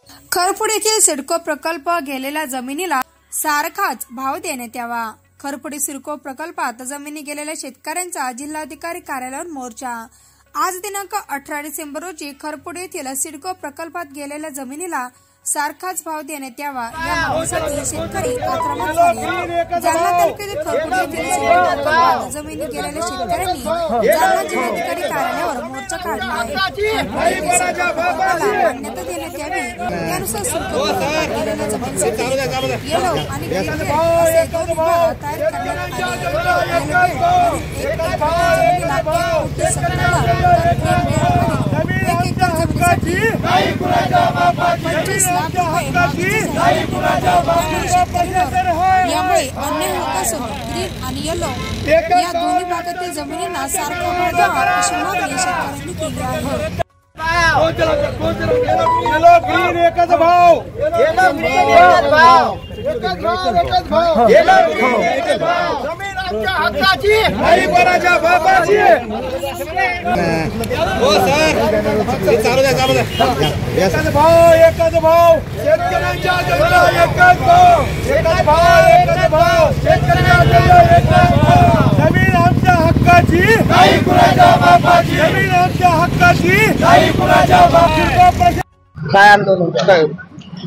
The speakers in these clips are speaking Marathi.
खरपुड येथील सिडको प्रकल्प गेलेल्या जमिनीला सारखाच भाव देण्यात यावा। खरपुडी सिडको प्रकल्पात जमिनी गेलेल्या शेतकऱ्यांचा जिल्हाधिकारी कार्यालयावर मोर्चा। आज दिनांक 18 डिसेंबर रोजी खरपुड येथील सिडको प्रकल्पात गेलेल्या जमिनीला सारखाच भाव देण्यात यावा या मागणीसाठी शेतकरी आक्रमक झाले। जालना तालुक्यातील खरपुड येथील सिडको प्रकल्पात जमिनी गेलेल्या शेतकऱ्यांनी जालना जिल्हाधिकारी कार्यालयावर मोर्चा काढला आहे। मान्यता देण्यात यावी त्यानुसार सिडको प्रकल्पात गेलेल्या जमिनीसाठी येलो आणि ग्रीन बेल्ट असे दोन विभाग तयार करण्यात यामुळे अन्य होत ग्रीन आणि येलो या दोन्ही भागातील जमिनींना सारखा भाव द्यावा अशी मागणी शेतकऱ्यांनी केली आहे। जमीन आमच्या हक्काची नाही कुणाच्या बापाची, जमीन आमच्या हक्काची नाही कुणाच्या बापाची। काय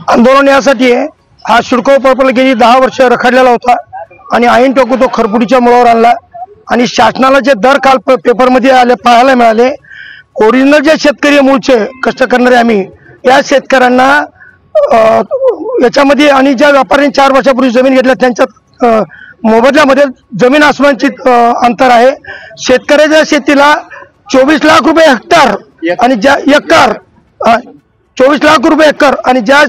आंदोलन यासाठी आहे। हा सिडको प्रकल्प गेली 10 वर्ष रखडलेला होता आणि ऐन टोकू तो खरपुडीच्या मुळावर आणला आणि शासनाला जे दर काल पेपरमध्ये आले पाहायला मिळाले, ओरिजिनल जे शेतकरी मूळचे कष्ट करणारे आम्ही या शेतकऱ्यांना याच्यामध्ये आणि ज्या व्यापाऱ्यांनी 4 वर्षापूर्वी जमीन घेतल्या त्यांच्यात मोबदल्यामध्ये जमीन आसमानची अंतर आहे। शेतकऱ्याच्या शेतीला 24 लाख रुपये हेक्टर आणि ज्या एकर 24 लाख रुपये एकर आणि ज्या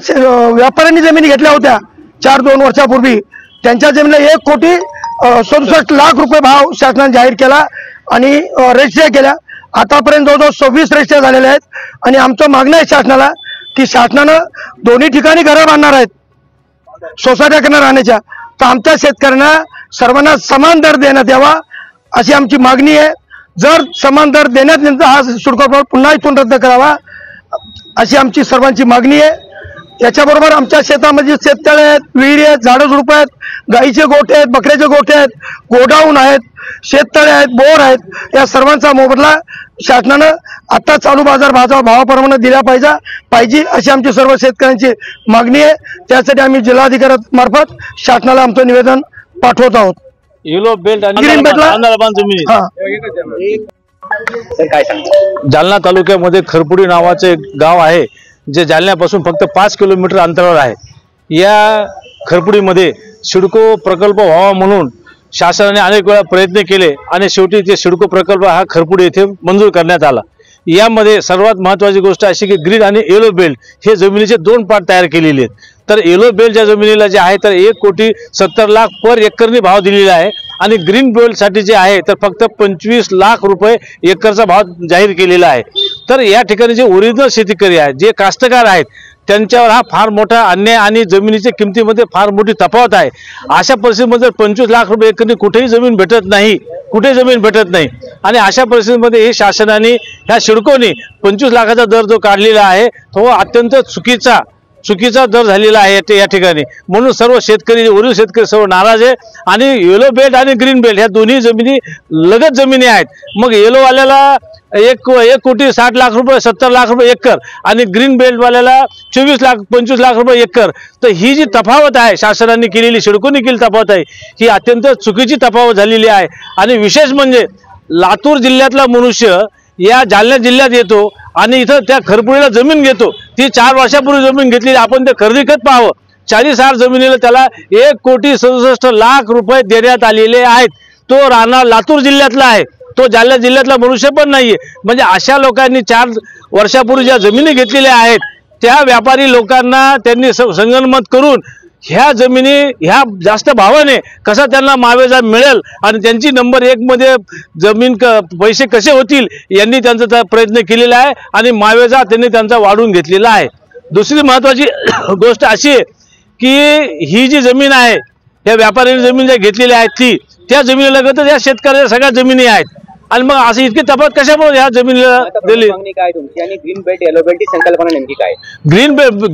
व्यापाऱ्यांनी जमिनी घेतल्या होत्या 2 वर्षापूर्वी त्यांच्या जमिनीला 1,67 लाख रुपये भाव शासनाने जाहीर केला आणि रजिस्ट्र्या केल्या। आतापर्यंत जवळजवळ 26 रजिस्ट्र्या झालेल्या आहेत आणि आमचं मागणं आहे शासनाला की शासनानं दोन्ही ठिकाणी घरं बांधणार आहेत, सोसायट्या करणार राहण्याच्या, तर आमच्या शेतकऱ्यांना सर्वांना समान दर देण्यात यावा अशी आमची मागणी आहे। जर समान दर देण्यात नंतर हा सिडको प्रकल्प पुन्हा इथून रद्द करावा अशी आमची सर्वांची मागणी आहे। याच्याबरोबर आमच्या शेतामध्ये शेततळे आहेत, विहिरी आहेत, झाडं झुडपं आहेत, गाईचे गोठे आहेत, बकऱ्याचे गोठे आहेत, गोडाऊन आहेत, शेततळे आहेत, बोर आहेत, या सर्वांचा मोबदला शासनानं आता चालू बाजार भावाप्रमाणे दिला पाहिजे अशी आमची सर्व शेतकऱ्यांची मागणी आहे। त्यासाठी आम्ही जिल्हाधिकाऱ्यांमार्फत शासनाला आमचं निवेदन पाठवत आहोत। येलो बेल्ट आणि ग्रीन जालना तालुक्यामध्ये खरपुडी नावाचे एक गाव आहे जे जालन्यापासून फक्त 5 किलोमीटर अंतरावर आहे। या खरपुडीमध्ये सिडको प्रकल्प व्हावा म्हणून शासनाने अनेक वेळा प्रयत्न केले आणि शेवटी ते सिडको प्रकल्प हा खरपुडी येथे मंजूर करण्यात आला। यामध्ये सर्वात महत्त्वाची गोष्ट अशी की ग्रीन आणि येलो बेल्ट हे जमिनीचे 2 पार्ट तयार केलेले आहेत। तर येलो बेल्टच्या जमिनीला जे आहे तर 1,70 लाख पर एकरनी भाव दिलेला आहे आणि ग्रीन बेल्टसाठी जे आहे तर फक्त 25 लाख रुपये एकरचा भाव जाहीर केलेला आहे। तर या ठिकाणी जे ओरिजिनल शेतकरी आहेत, जे कास्तकार आहेत, त्यांच्यावर हा फार मोठा अन्याय आणि जमिनीच्या किमतीमध्ये फार मोठी तफावत आहे। अशा परिस्थितीमध्ये 25 लाख रुपये एकरनी कुठेही जमीन भेटत नाही, आणि अशा परिस्थितीमध्ये हे शासनाने ह्या सिडकोने 25 लाखाचा दर जो काढलेला आहे तो अत्यंत चुकीचा दर झालेला आहे या ठिकाणी। म्हणून सर्व शेतकरी, ओरिजिनल शेतकरी सर्व नाराज आहे आणि येलो बेल्ट आणि ग्रीन बेल्ट ह्या दोन्ही जमिनी लगत जमिनी आहेत। मग येलोवाल्याला 1,60 लाख रुपये 70 लाख रुपये एकर आणि ग्रीन बेल्टवाल्याला 25 लाख रुपये एकर। तर ही जी तफावत आहे शासनाने केलेली, सिडकोने केलेली तफावत आहे, ही अत्यंत चुकीची तफावत झालेली आहे। आणि विशेष म्हणजे लातूर जिल्ह्यातला मनुष्य या जालना जिल्ह्यात येतो आणि इथं त्या खरपुडीला जमीन घेतो। ती 4 वर्षापूर्वी जमीन घेतलेली, आपण ते खरेदी खत पाहावं, 40 जमिनीला त्याला 1,67 रुपये देण्यात आलेले आहेत। तो राणा लातूर जिल्ह्यातला आहे, तो जालना जिल्ह्यातला मनुष्य पण नाहीये। म्हणजे अशा लोकांनी 4 वर्षापूर्वी ज्या जमिनी घेतलेल्या आहेत त्या व्यापारी लोकांना त्यांनी संगनमत करून ह्या जमिनी ह्या जास्त भावाने कसा त्यांना मावेजा मिळेल आणि त्यांची नंबर 1 मध्ये जमीन पैसे कसे होतील यांनी त्यांचा प्रयत्न केलेला आहे आणि मावेजा त्यांनी त्यांचा वाढवून घेतलेला आहे। दुसरी महत्त्वाची गोष्ट अशी आहे की ही जी जमीन आहे, या व्यापाऱ्यांनी जमीन ज्या घेतलेली आहे त्या जमिनीलगतच या शेतकऱ्याच्या सगळ्या जमिनी आहेत आणि मग असं इतकी तफावत कशामुळे ह्या जमिनीला दिली? काय तुमची आणि ग्रीन बेल्ट येलो बेल्ट ही संकल्पना नेमकी काय?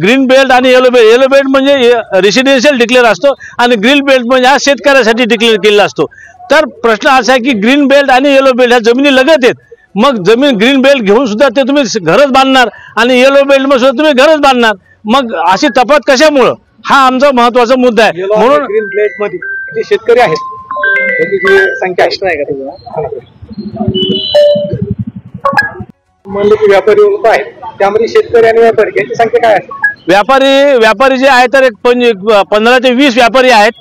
ग्रीन बेल्ट आणि येलो बेल्ट म्हणजे रेसिडेन्शियल डिक्लेअर असतो आणि ग्रीन बेल्ट म्हणजे हा शेतकऱ्यासाठी डिक्लेअर केलेला असतो. तर प्रश्न असा आहे की ग्रीन बेल्ट आणि येलो बेल्ट ह्या जमिनी लगत आहेत. मग जमीन ग्रीन बेल्ट घेऊन सुद्धा ते तुम्ही घरच बांधणार आणि येलो बेल्ट मध्ये सुद्धा तुम्ही घरच बांधणार. मग अशी तफावत कशामुळं? हा आमचा महत्वाचा मुद्दा आहे. म्हणून ग्रीन बेल्ट मध्ये जे शेतकरी आहेत त्याची जी संख्या असणार आहे का म्हणजे की व्यापारी लोक आहेत त्यामध्ये शेतकरी आणि व्यापारी यांची संख्या काय आहे? व्यापारी जे आहेत तर एक 15 ते 20 व्यापारी आहेत,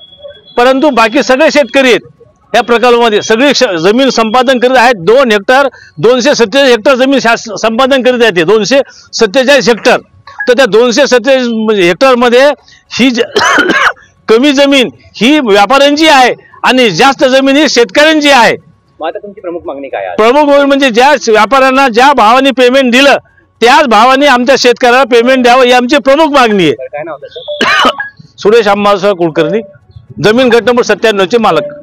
परंतु बाकी सगळे शेतकरी आहेत या प्रकल्पामध्ये. सगळी जमीन संपादन करीत आहेत. 2 हेक्टर 247 हेक्टर जमीन संपादन करीत आहेत. 247 हेक्टर. तर त्या 247 हेक्टर मध्ये ही कमी जमीन ही व्यापाऱ्यांची आहे आणि जास्त जमीन ही शेतकऱ्यांची आहे. आता तुमची प्रमुख मागणी काय आहे? प्रमुख म्हणजे ज्या व्यापाऱ्यांना ज्या भावाने पेमेंट दिलं त्याच भावाने आमच्या शेतकऱ्याला पेमेंट द्यावं ही आमची प्रमुख मागणी आहे. काय नाव त्याचं? सुरेश अंबासाहेब कुलकर्णी, जमीन गट नंबर 97 चे मालक.